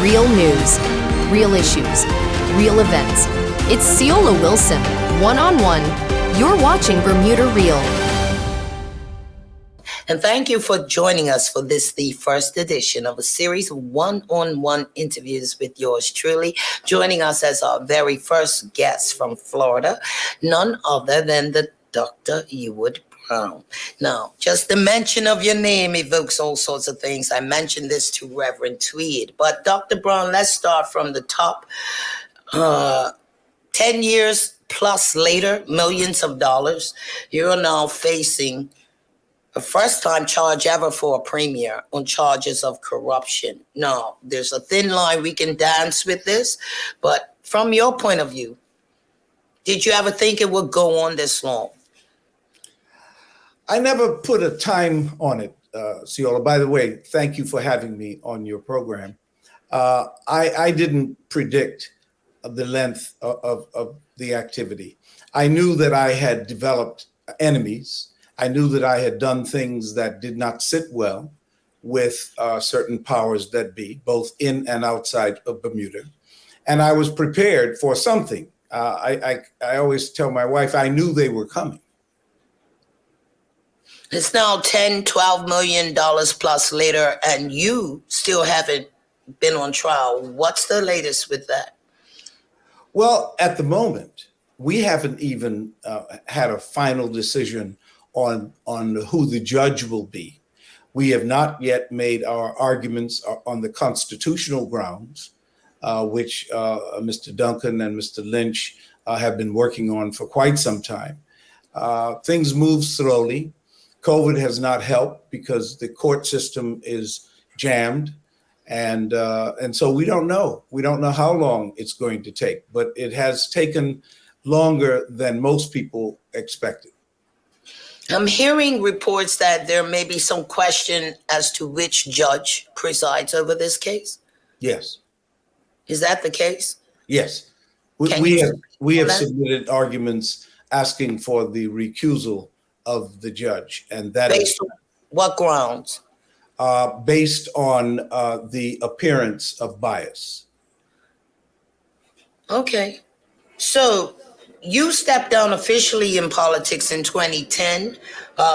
Real news, real issues, real events. It's Ceola Wilson, one-on-one. You're watching Bermuda Real. And thank you for joining us for the first edition of a series of one-on-one interviews with yours truly. Joining us as our very first guest from Florida, none other than the Dr. Ewart Brown. Now, just the mention of your name evokes all sorts of things. I mentioned this to Reverend Tweed. But Dr. Brown, let's start from the top. 10 years plus later, millions of dollars, you're now facing a first-time charge ever for a premier on charges of corruption. Now, there's a thin line we can dance with this, but from your point of view, did you ever think it would go on this long? I never put a time on it, Ceola. By the way, thank you for having me on your program. I didn't predict the length of the activity. I knew that I had developed enemies. I knew that I had done things that did not sit well with certain powers that be, both in and outside of Bermuda. And I was prepared for something. I always tell my wife, I knew they were coming. It's now $10, $12 million plus later, and you still haven't been on trial. What's the latest with that? Well, at the moment, we haven't even had a final decision on who the judge will be. We have not yet made our arguments on the constitutional grounds, which Mr. Duncan and Mr. Lynch have been working on for quite some time. Things move slowly. COVID has not helped because the court system is jammed. And so we don't know. We don't know how long it's going to take, but it has taken longer than most people expected. I'm hearing reports that there may be some question as to which judge presides over this case. Yes. Is that the case? Yes. We have submitted arguments asking for the recusal of the judge, and that based on what grounds? Based on the appearance of bias. Okay. So you stepped down officially in politics in 2010.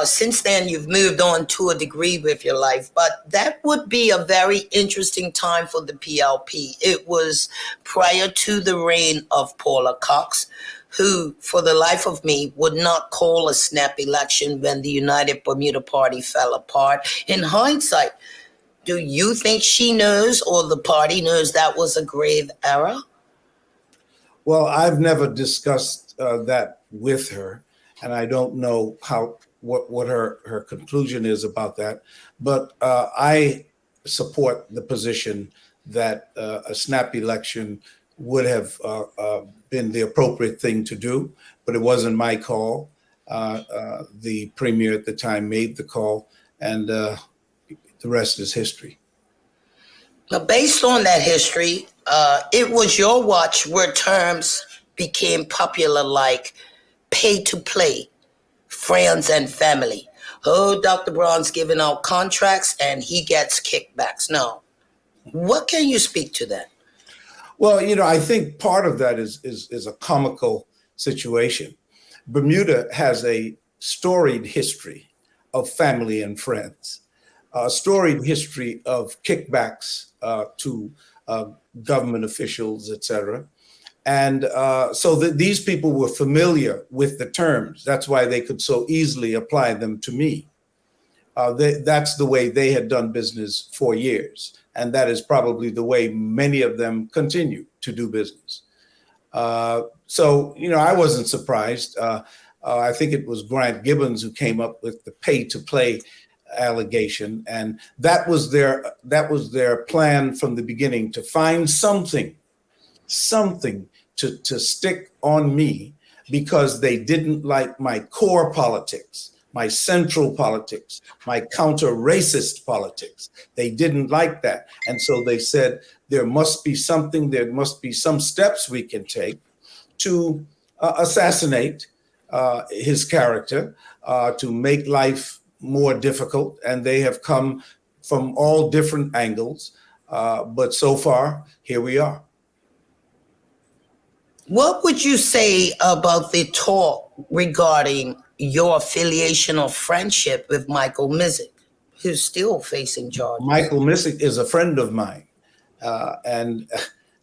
Since then, you've moved on to a degree with your life, but that would be a very interesting time for the PLP. It was prior to the reign of Paula Cox, who, for the life of me, would not call a snap election when the United Bermuda Party fell apart. In hindsight, do you think she knows or the party knows that was a grave error? Well, I've never discussed that with her, and I don't know what her conclusion is about that. But I support the position that a snap election would have been the appropriate thing to do, but it wasn't my call. The premier at the time made the call, and the rest is history. Now, based on that history, it was your watch where terms became popular like pay to play, friends and family. Oh, Dr. Brown's giving out contracts and he gets kickbacks. Now, what can you speak to that? Well, I think part of that is a comical situation. Bermuda has a storied history of family and friends, a storied history of kickbacks to government officials, et cetera. And so these people were familiar with the terms. That's why they could so easily apply them to me. That's the way they had done business for years. And that is probably the way many of them continue to do business. So, I wasn't surprised. I think it was Grant Gibbons who came up with the pay to play allegation. And that was their plan from the beginning, to find something to stick on me because they didn't like my core politics, my central politics, my counter-racist politics. They didn't like that. And so they said, there must be some steps we can take to assassinate his character, to make life more difficult. And they have come from all different angles. But so far, here we are. What would you say about the talk regarding your affiliation or friendship with Michael Mizik, who's still facing charges? Michael Mizik is a friend of mine. And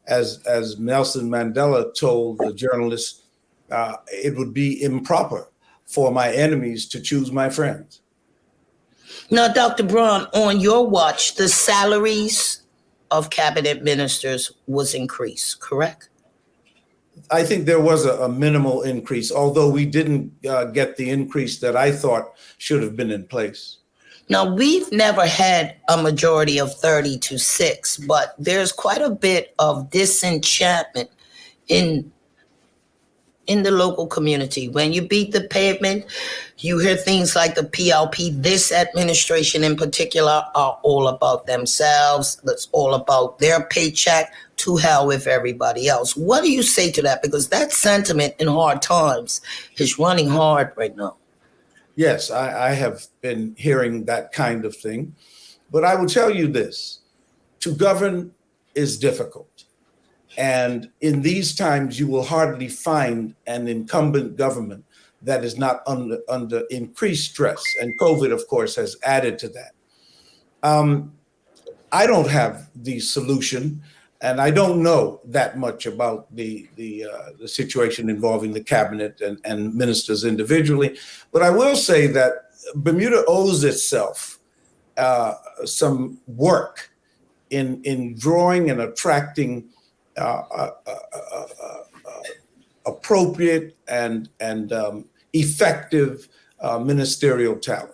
as Nelson Mandela told the journalist, it would be improper for my enemies to choose my friends. Now, Dr. Braun, on your watch, the salaries of cabinet ministers was increased, correct? I think there was a minimal increase, although we didn't get the increase that I thought should have been in place. Now, we've never had a majority of 30-6, but there's quite a bit of disenchantment in the local community. When you beat the pavement, you hear things like the PLP. This administration in particular are all about themselves. It's all about their paycheck. To hell with everybody else. What do you say to that? Because that sentiment in hard times is running hard right now. Yes, I have been hearing that kind of thing. But I will tell you this, to govern is difficult. And in these times, you will hardly find an incumbent government that is not under increased stress. And COVID, of course, has added to that. I don't have the solution, and I don't know that much about the situation involving the cabinet and ministers individually. But I will say that Bermuda owes itself some work in drawing and attracting appropriate and effective ministerial talent.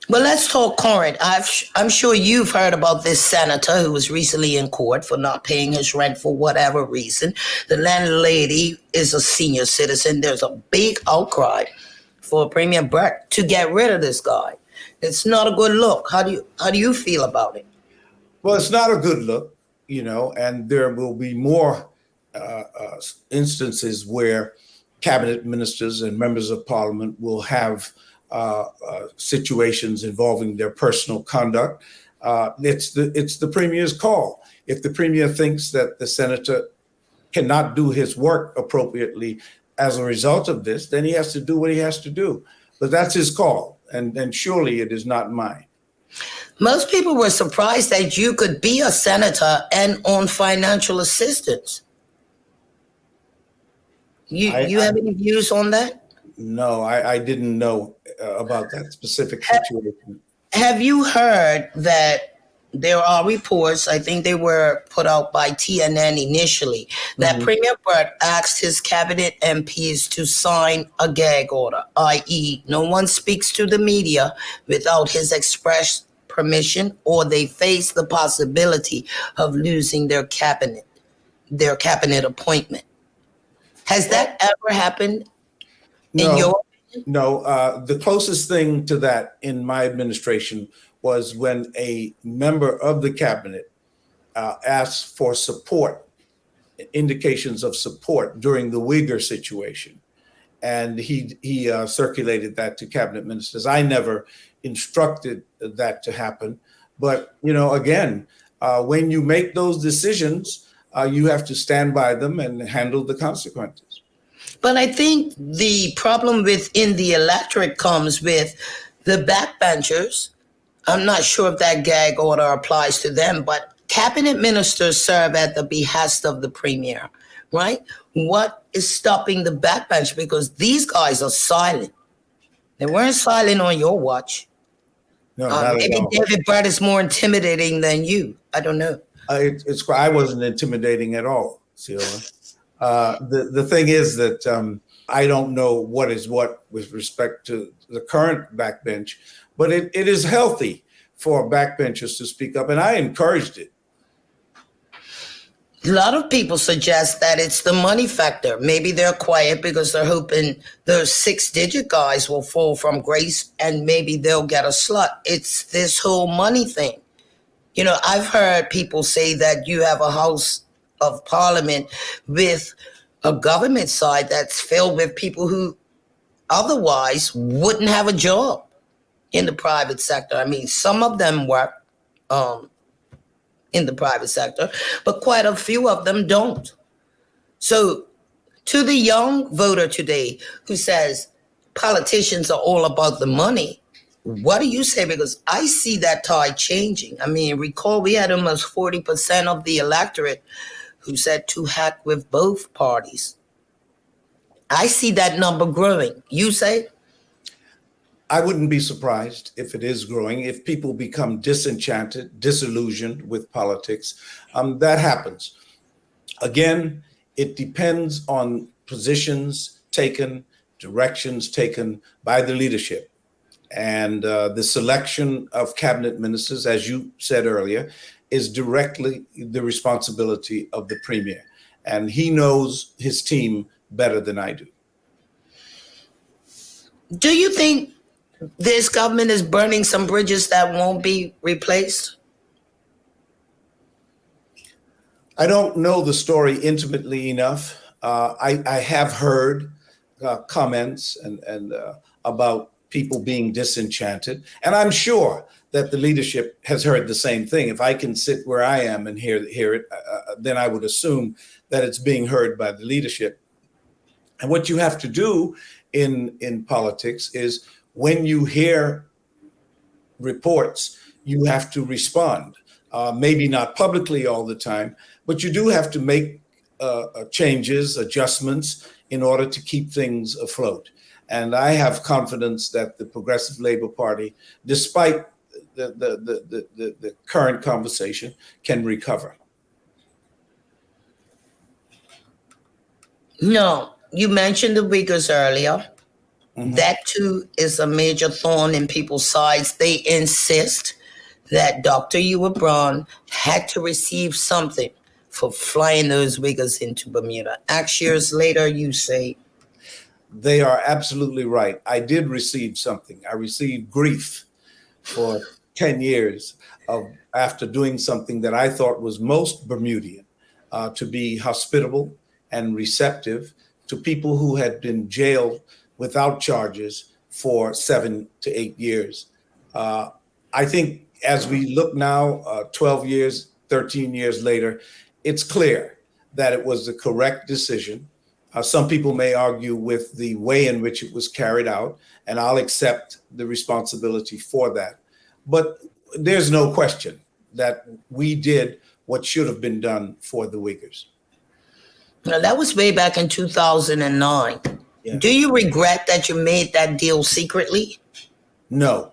Well, let's talk current. I'm sure you've heard about this senator who was recently in court for not paying his rent for whatever reason. The landlady is a senior citizen. There's a big outcry for Premier Burke to get rid of this guy. It's not a good look. How do you feel about it? Well, it's not a good look, and there will be more instances where cabinet ministers and members of parliament will have situations involving their personal conduct. It's the premier's call. If the premier thinks that the senator cannot do his work appropriately as a result of this, then he has to do what he has to do. But that's his call, and surely it is not mine. Most people were surprised that you could be a senator and on financial assistance. You have any views on that? No, I didn't know about that specific situation. Have you heard that there are reports, I think they were put out by TNN initially, that Premier Burke asked his cabinet MPs to sign a gag order, i.e. no one speaks to the media without his express permission, or they face the possibility of losing their cabinet appointment. Has that ever happened? No, the closest thing to that in my administration was when a member of the cabinet asked for support, indications of support during the Uyghur situation. And he circulated that to cabinet ministers. I never instructed that to happen. But, again, when you make those decisions, you have to stand by them and handle the consequences. But I think the problem within the electorate comes with the backbenchers. I'm not sure if that gag order applies to them, but cabinet ministers serve at the behest of the premier, right? What is stopping the backbench? Because these guys are silent. They weren't silent on your watch. No, not maybe at all. David Brett is more intimidating than you. I don't know. I wasn't intimidating at all, Ceola. The thing is that I don't know what is what with respect to the current backbench, but it is healthy for backbenchers to speak up, and I encouraged it. A lot of people suggest that it's the money factor. Maybe they're quiet because they're hoping those 6-digit guys will fall from grace and maybe they'll get a slut. It's this whole money thing. I've heard people say that you have a House of Parliament with a government side that's filled with people who otherwise wouldn't have a job in the private sector. I mean, some of them work in the private sector, but quite a few of them don't. So to the young voter today who says politicians are all about the money, what do you say? Because I see that tide changing. I mean, recall we had almost 40% of the electorate who said to heck with both parties. I see that number growing. You say? I wouldn't be surprised if it is growing, if people become disenchanted, disillusioned with politics. That happens. Again, it depends on positions taken, directions taken by the leadership. And the selection of cabinet ministers, as you said earlier, is directly the responsibility of the premier. And he knows his team better than I do. Do you think this government is burning some bridges that won't be replaced? I don't know the story intimately enough. I have heard comments and about people being disenchanted, and I'm sure that the leadership has heard the same thing. If I can sit where I am and hear it, then I would assume that it's being heard by the leadership. And what you have to do in politics is when you hear reports, you have to respond. Maybe not publicly all the time, but you do have to make changes, adjustments in order to keep things afloat. And I have confidence that the Progressive Labor Party, despite the current conversation, can recover. No, you mentioned the Uyghurs earlier. Mm-hmm. That too is a major thorn in people's sides. They insist that Dr. Ewart had to receive something for flying those Uyghurs into Bermuda. X years later, you say. They are absolutely right. I did receive something. I received grief for 10 years after doing something that I thought was most Bermudian, to be hospitable and receptive to people who had been jailed without charges for 7 to 8 years. I think as we look now, 12 years, 13 years later, it's clear that it was the correct decision. Some people may argue with the way in which it was carried out, and I'll accept the responsibility for that. But there's no question that we did what should have been done for the Uyghurs. Now, that was way back in 2009. Yeah. Do you regret that you made that deal secretly? No.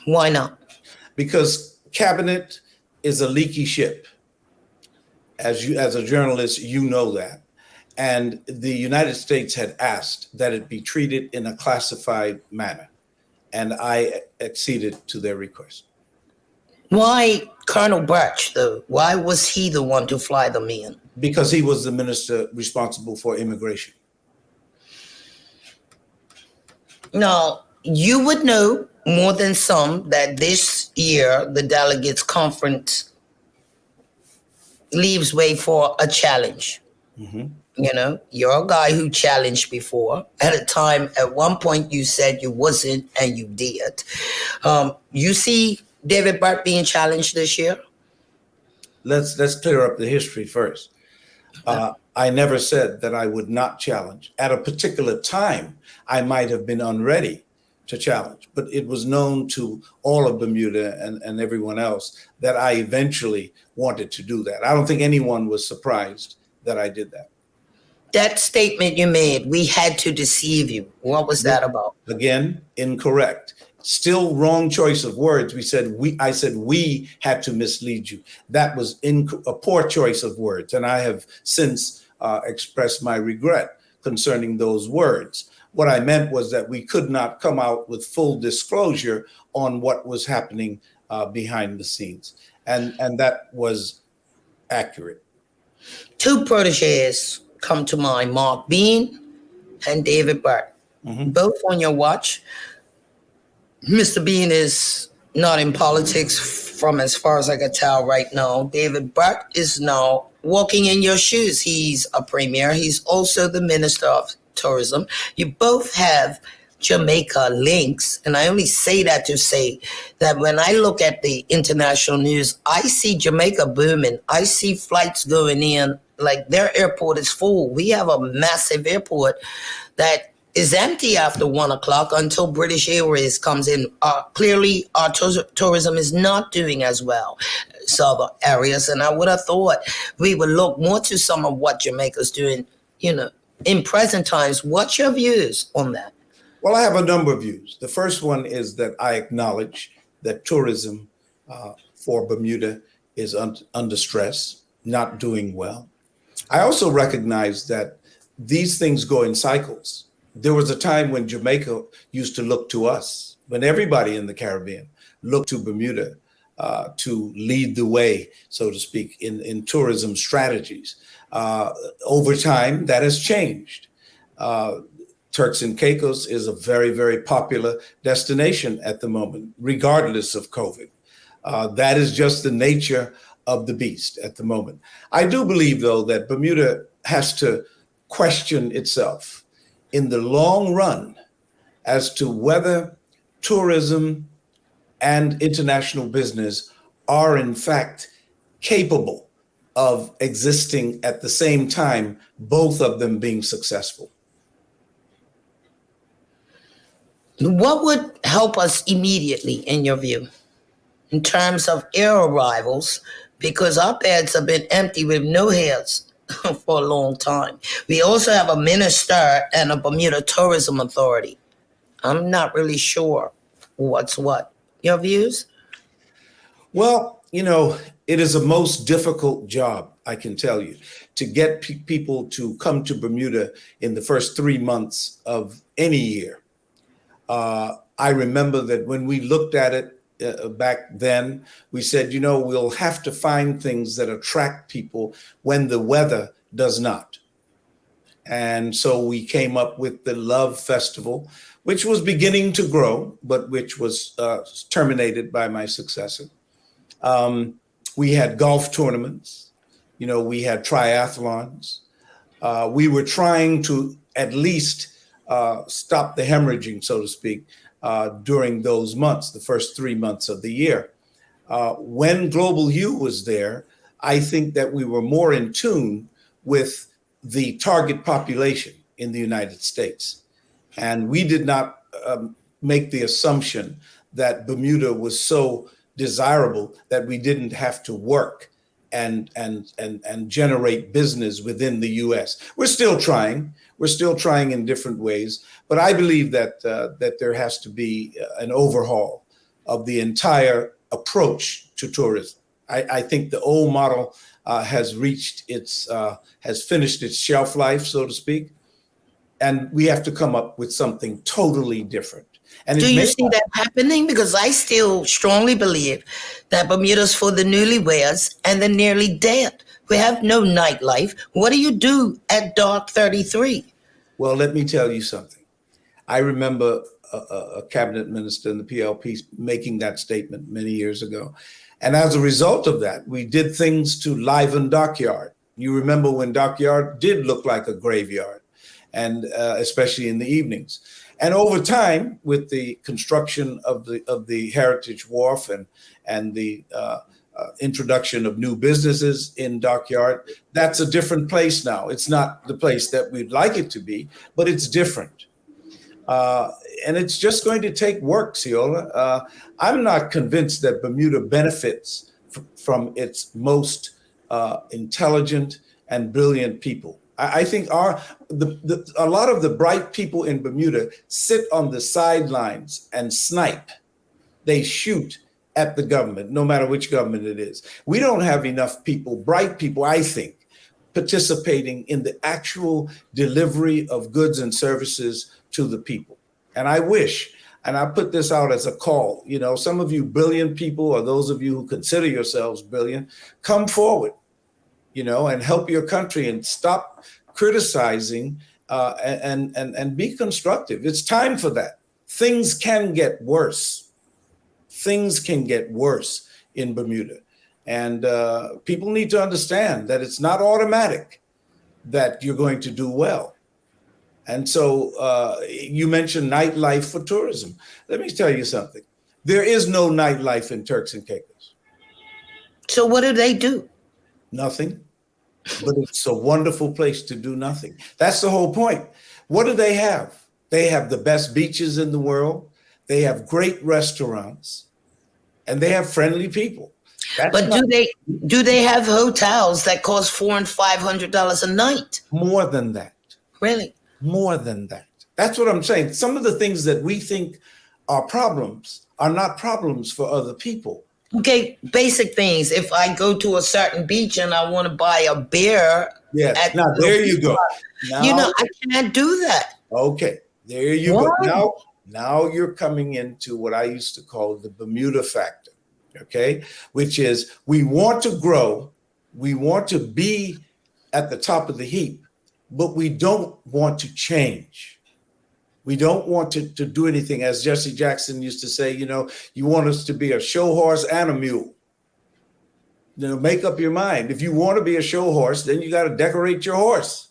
Why not? Because cabinet is a leaky ship. As a journalist, you know that. And the United States had asked that it be treated in a classified manner. And I acceded to their request. Why Colonel Burke, though? Why was he the one to fly them in? Because he was the minister responsible for immigration. Now, you would know more than some that this year the delegates conference leaves way for a challenge. Mm-hmm. You know, you're a guy who challenged before. At one point you said you wasn't, and you did. You see David Burke being challenged this year? Let's clear up the history first. I never said that I would not challenge. At a particular time, I might have been unready to challenge, but it was known to all of Bermuda and everyone else that I eventually wanted to do that. I don't think anyone was surprised that I did that. That statement you made, we had to deceive you. What was that about? Again, incorrect. Still wrong choice of words. I said we had to mislead you. That was a poor choice of words. And I have since expressed my regret concerning those words. What I meant was that we could not come out with full disclosure on what was happening behind the scenes. And that was accurate. Two proteges come to mind, Mark Bean and David Burke. Mm-hmm. Both on your watch. Mr. Bean is not in politics from as far as I can tell right now. David Burke is now walking in your shoes. He's a premier. He's also the Minister of Tourism. You both have Jamaica links. And I only say that to say that when I look at the international news, I see Jamaica booming. I see flights going in, like their airport is full. We have a massive airport that is empty after 1 o'clock until British Airways comes in. Clearly, our tourism is not doing as well as other areas, and I would have thought we would look more to some of what Jamaica's doing, in present times. What's your views on that? Well, I have a number of views. The first one is that I acknowledge that tourism for Bermuda is under stress, not doing well. I also recognize that these things go in cycles. There was a time when Jamaica used to look to us, when everybody in the Caribbean looked to Bermuda to lead the way, so to speak, in tourism strategies. Over time, that has changed. Turks and Caicos is a very, very popular destination at the moment, regardless of COVID. That is just the nature of the beast at the moment. I do believe, though, that Bermuda has to question itself in the long run as to whether tourism and international business are in fact capable of existing at the same time, both of them being successful. What would help us immediately, in your view, in terms of air arrivals? Because our beds have been empty with no heads for a long time. We also have a minister and a Bermuda Tourism Authority. I'm not really sure what's what. Your views? Well, it is a most difficult job, I can tell you, to get people to come to Bermuda in the first 3 months of any year. I remember that when we looked at it back then, we said, we'll have to find things that attract people when the weather does not. And so we came up with the Love Festival, which was beginning to grow, but which was terminated by my successor. We had golf tournaments, we had triathlons. We were trying to at least stop the hemorrhaging, so to speak, during those months, the first 3 months of the year. When Global Hue was there, I think that we were more in tune with the target population in the United States. And we did not make the assumption that Bermuda was so desirable that we didn't have to work and generate business within the U.S. We're still trying. We're still trying in different ways, but I believe that there has to be an overhaul of the entire approach to tourism. I think the old model has finished its shelf life, so to speak, and we have to come up with something totally different. And do you see that happening? Because I still strongly believe that Bermuda's for the newlyweds and the nearly dead. We have no nightlife. What do you do at dark 33? Well, let me tell you something. I remember a cabinet minister in the PLP making that statement many years ago. And as a result of that, we did things to liven Dockyard. You remember when Dockyard did look like a graveyard, and especially in the evenings. And over time, with the construction of the Heritage Wharf and the introduction of new businesses in Dockyard, that's a different place now. It's not the place that we'd like it to be, but it's different. And it's just going to take work, Ceola. I'm not convinced that Bermuda benefits from its most intelligent and brilliant people. I think a lot of the bright people in Bermuda sit on the sidelines and snipe. They shoot at the government, no matter which government it is. We don't have enough people, bright people, I think, participating in the actual delivery of goods and services to the people. And I wish, and I put this out as a call, some of you brilliant people, or those of you who consider yourselves brilliant, come forward, and help your country and stop criticizing and be constructive. It's time for that. Things can get worse. Things can get worse in Bermuda. And people need to understand that it's not automatic that you're going to do well. And so you mentioned nightlife for tourism. Let me tell you something. There is no nightlife in Turks and Caicos. So what do they do? Nothing. But it's a wonderful place to do nothing. That's the whole point. What do they have? They have the best beaches in the world. They have great restaurants, and they have friendly people. But do they have hotels that cost $400 and $500 a night? More than that. Really? More than that. That's what I'm saying. Some of the things that we think are problems are not problems for other people. Okay, basic things. If I go to a certain beach and I want to buy a beer, yes. Now there you go. Now, I can't do that. Okay, there you go. Now you're coming into what I used to call the Bermuda Factor. Okay, which is we want to grow, we want to be at the top of the heap, but we don't want to change. We don't want to do anything. As Jesse Jackson used to say, you want us to be a show horse and a mule. Make up your mind. If you want to be a show horse, then you got to decorate your horse.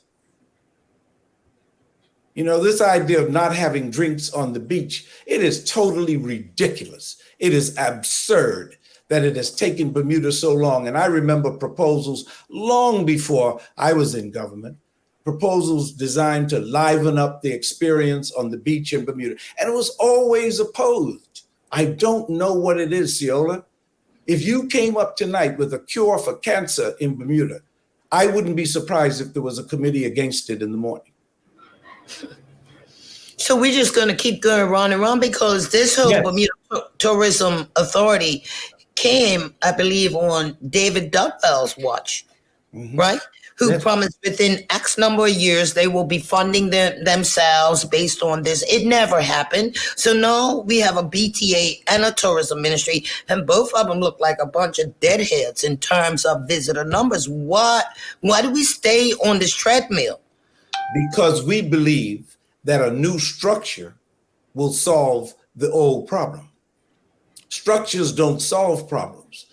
This idea of not having drinks on the beach, it is totally ridiculous. It is absurd that it has taken Bermuda so long. And I remember proposals long before I was in government, proposals designed to liven up the experience on the beach in Bermuda. And it was always opposed. I don't know what it is, Ceola. If you came up tonight with a cure for cancer in Bermuda, I wouldn't be surprised if there was a committee against it in the morning. So we're just going to keep going round and round because this whole Bermuda Tourism Authority came, I believe, on David Dugdale's watch, right? Who promised within X number of years they will be funding themselves based on this. It never happened. So now we have a BTA and a tourism ministry, and both of them look like a bunch of deadheads in terms of visitor numbers. Why do we stay on this treadmill? Because we believe that a new structure will solve the old problem. Structures don't solve problems.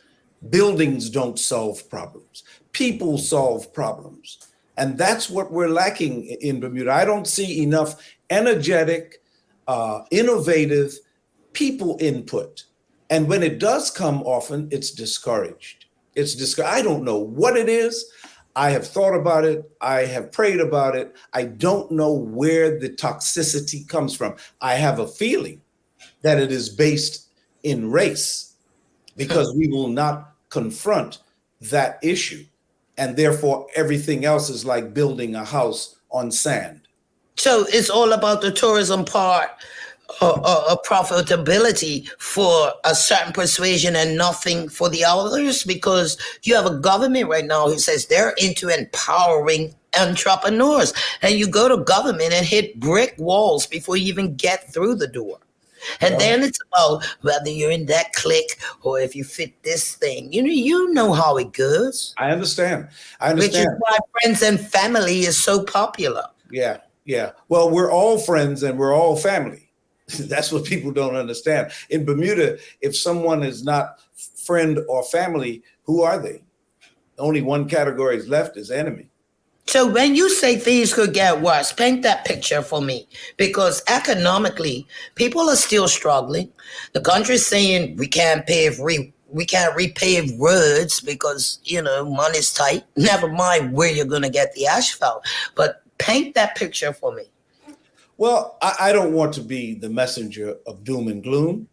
Buildings don't solve problems. People solve problems. And that's what we're lacking in Bermuda. I don't see enough energetic, innovative people input. And when it does come often, it's discouraged. I don't know what it is. I have thought about it. I have prayed about it. I don't know where the toxicity comes from. I have a feeling that it is based in race because we will not confront that issue. And therefore, everything else is like building a house on sand. So it's all about the tourism part of profitability for a certain persuasion and nothing for the others, because you have a government right now who says they're into empowering entrepreneurs. And you go to government and hit brick walls before you even get through the door. And then it's about whether you're in that clique or if you fit this thing. You know how it goes. I understand. Which is why friends and family is so popular. Yeah. Well, we're all friends and we're all family. That's what people don't understand. In Bermuda, if someone is not friend or family, who are they? Only one category is left is enemy. So when you say things could get worse, paint that picture for me, because economically, people are still struggling. The country's saying we can't repave roads because, money's tight. Never mind where you're going to get the asphalt. But paint that picture for me. Well, I don't want to be the messenger of doom and gloom,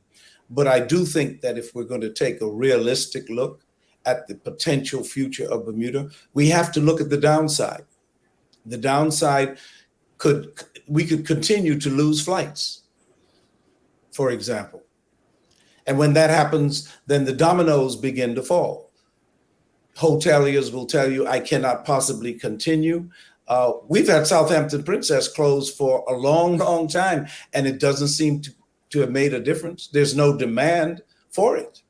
but I do think that if we're going to take a realistic look at the potential future of Bermuda, we have to look at the downside. The downside we could continue to lose flights, for example. And when that happens, then the dominoes begin to fall. Hoteliers will tell you, I cannot possibly continue. We've had Southampton Princess closed for a long, long time, and it doesn't seem to have made a difference. There's no demand for it.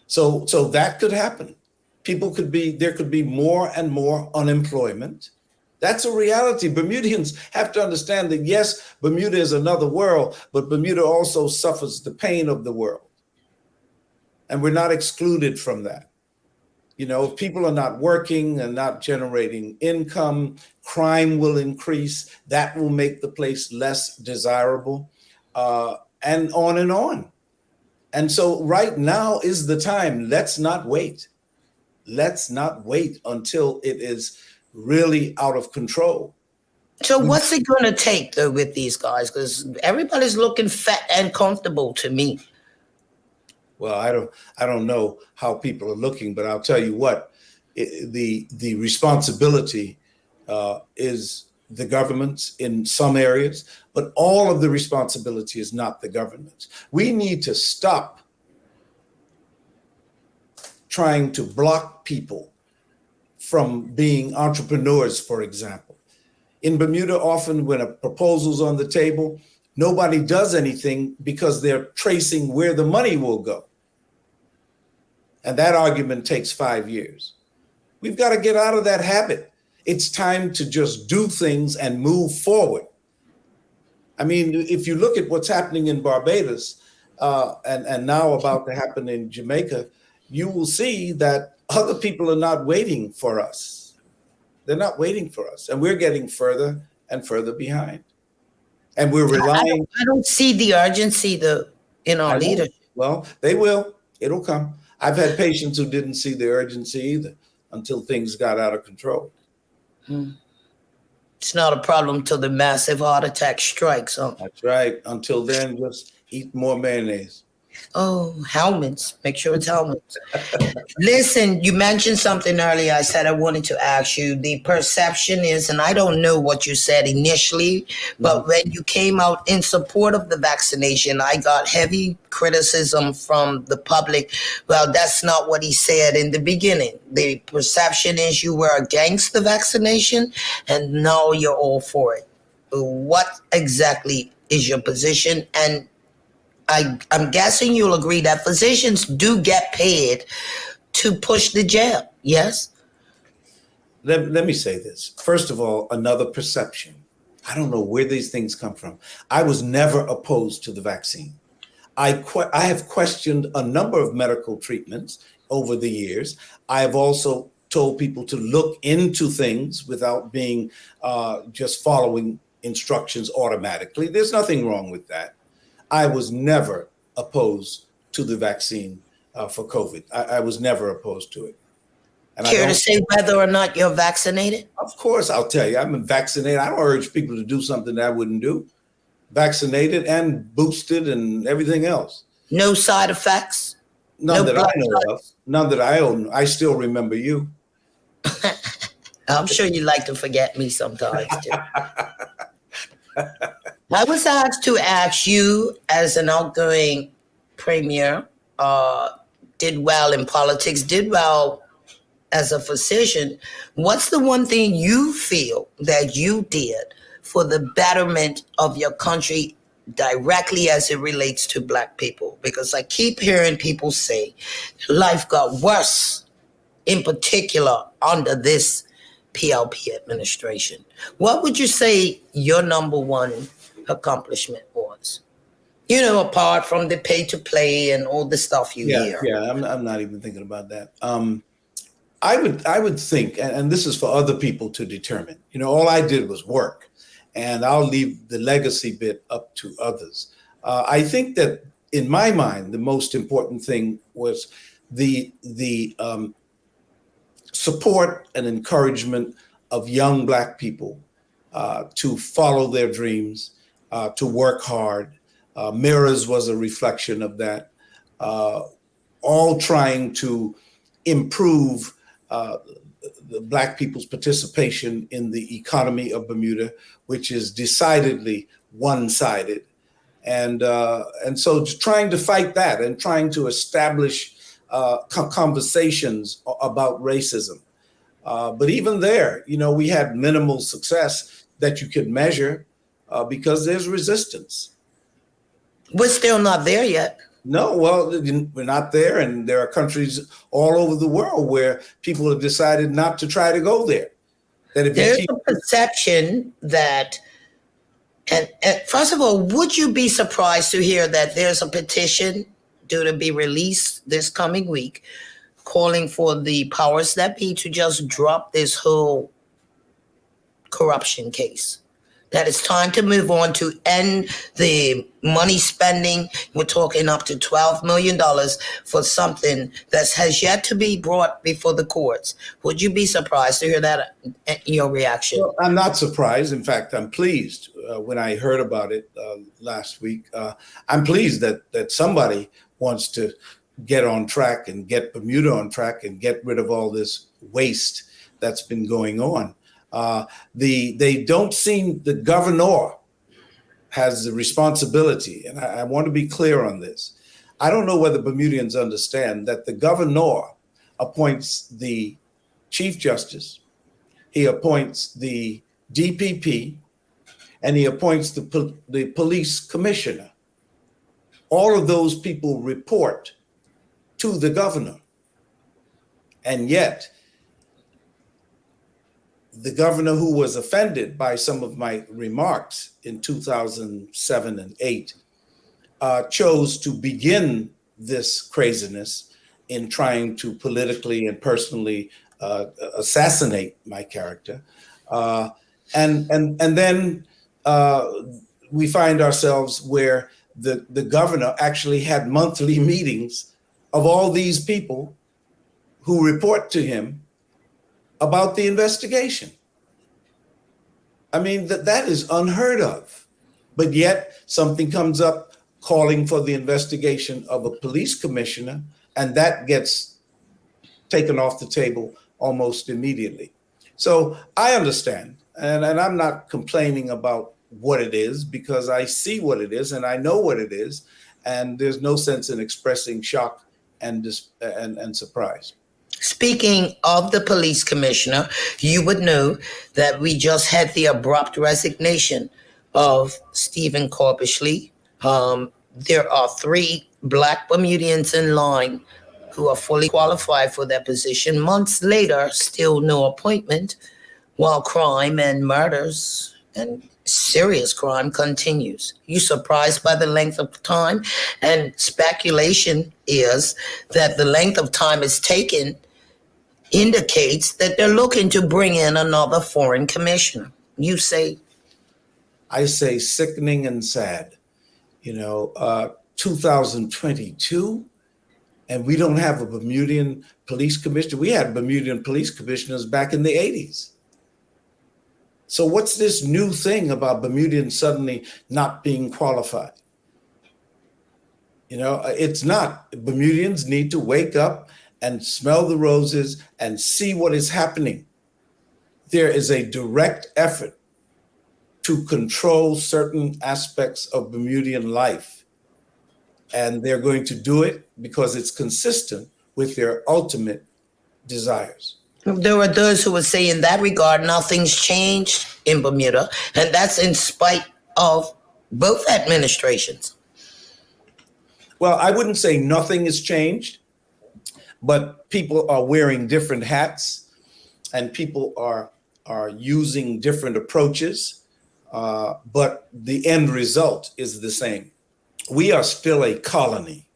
So that could happen. There could be more and more unemployment. That's a reality. Bermudians have to understand that, yes, Bermuda is another world, but Bermuda also suffers the pain of the world. And we're not excluded from that. You know, if people are not working and not generating income, crime will increase. That will make the place less desirable, and on and on. And so right now is the time. Let's not wait. Let's not wait until it is really out of control. So what's it going to take though with these guys? Because everybody's looking fat and comfortable to me. Well, I don't know how people are looking, but I'll tell you what, the responsibility is the government's in some areas, but all of the responsibility is not the government's. We need to stop trying to block people from being entrepreneurs, for example. In Bermuda, often when a proposal's on the table, nobody does anything because they're tracing where the money will go. And that argument takes 5 years. We've got to get out of that habit. It's time to just do things and move forward. I mean, if you look at what's happening in Barbados and now about to happen in Jamaica, you will see that other people are not waiting for us. They're not waiting for us. And we're getting further and further behind. And we're relying. I don't see the urgency though in our leadership. Well, they will. It'll come. I've had patients who didn't see the urgency either until things got out of control. It's not a problem till the massive heart attack strikes. Huh? That's right. Until then, just eat more mayonnaise. Oh, helmets. Make sure it's helmets. Listen, you mentioned something earlier. I said I wanted to ask you. The perception is, and I don't know what you said initially, but when you came out in support of the vaccination, I got heavy criticism from the public. Well, that's not what he said in the beginning. The perception is you were against the vaccination, and now you're all for it. What exactly is your position? And I'm guessing you'll agree that physicians do get paid to push the jab, yes? Let me say this. First of all, another perception. I don't know where these things come from. I was never opposed to the vaccine. I have questioned a number of medical treatments over the years. I have also told people to look into things without being just following instructions automatically. There's nothing wrong with that. I was never opposed to the vaccine for COVID. I was never opposed to it. And care to say whether or not you're vaccinated? Of course, I'll tell you, I'm vaccinated. I don't urge people to do something that I wouldn't do. Vaccinated and boosted and everything else. No side effects? None that I know of. None that I own. I still remember you. I'm sure you like to forget me sometimes, too. I was asked to ask you, as an outgoing premier, did well in politics, did well as a physician. What's the one thing you feel that you did for the betterment of your country directly as it relates to Black people? Because I keep hearing people say life got worse, in particular under this PLP administration. What would you say your number one accomplishment was? You know, apart from the pay to play and all the stuff you hear. Yeah, I'm not even thinking about that. I would think, and this is for other people to determine. You know, all I did was work, and I'll leave the legacy bit up to others. I think that in my mind, the most important thing was the support and encouragement of young Black people to follow their dreams, to work hard. Mirrors was a reflection of that, all trying to improve the Black people's participation in the economy of Bermuda, which is decidedly one-sided. And so trying to fight that and trying to establish conversations about racism. But even there, you know, we had minimal success that you could measure because there's resistance. We're still not there yet. No, well, we're not there. And there are countries all over the world where people have decided not to try to go there. That if there's a perception that, and first of all, would you be surprised to hear that there's a petition due to be released this coming week calling for the powers that be to just drop this whole corruption case. That it's time to move on to end the money spending. We're talking up to $12 million for something that has yet to be brought before the courts. Would you be surprised to hear that, your reaction? Well, I'm not surprised. In fact, I'm pleased when I heard about it last week. I'm pleased that somebody wants to get on track and get Bermuda on track and get rid of all this waste that's been going on. They don't seem, the governor has the responsibility, and I want to be clear on this. I don't know whether Bermudians understand that the governor appoints the chief justice, he appoints the DPP, and he appoints the police commissioner. All of those people report to the governor. And yet, the governor, who was offended by some of my remarks in 2007 and 8, chose to begin this craziness in trying to politically and personally assassinate my character. And then we find ourselves where the governor actually had monthly meetings of all these people who report to him about the investigation. I mean, that is unheard of. But yet something comes up calling for the investigation of a police commissioner, and that gets taken off the table almost immediately. So I understand, and I'm not complaining about what it is, because I see what it is and I know what it is, and there's no sense in expressing shock and surprise. Speaking of the police commissioner, you would know that we just had the abrupt resignation of Stephen Corpus. There are 3 Black Bermudians in line who are fully qualified for that position. Months later, still no appointment, while crime and murders and serious crime continues. You surprised by the length of time? And speculation is that the length of time it's taken indicates that they're looking to bring in another foreign commissioner. You say? I say sickening and sad. 2022, and we don't have a Bermudian police commissioner. We had Bermudian police commissioners back in the 80s. So what's this new thing about Bermudians suddenly not being qualified? It's not. Bermudians need to wake up and smell the roses and see what is happening. There is a direct effort to control certain aspects of Bermudian life. And they're going to do it because it's consistent with their ultimate desires. There are those who would say in that regard, nothing's changed in Bermuda, and that's in spite of both administrations. Well, I wouldn't say nothing has changed, but people are wearing different hats and people are using different approaches, but the end result is the same. We are still a colony.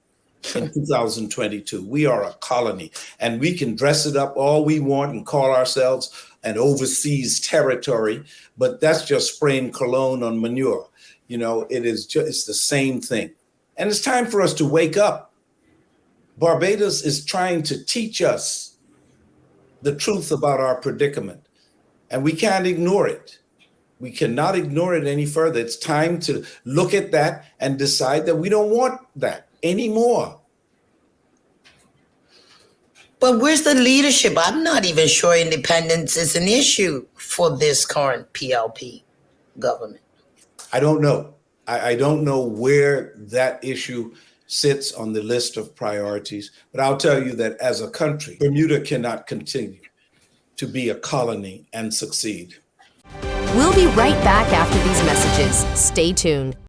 In 2022, we are a colony, and we can dress it up all we want and call ourselves an overseas territory, but that's just spraying cologne on manure. It's the same thing. And it's time for us to wake up. Barbados is trying to teach us the truth about our predicament, and we can't ignore it. We cannot ignore it any further. It's time to look at that and decide that we don't want that anymore. But where's the leadership? I'm not even sure independence is an issue for this current PLP government. I don't know. I don't know where that issue sits on the list of priorities, but I'll tell you that as a country, Bermuda cannot continue to be a colony and succeed. We'll be right back after these messages. Stay tuned.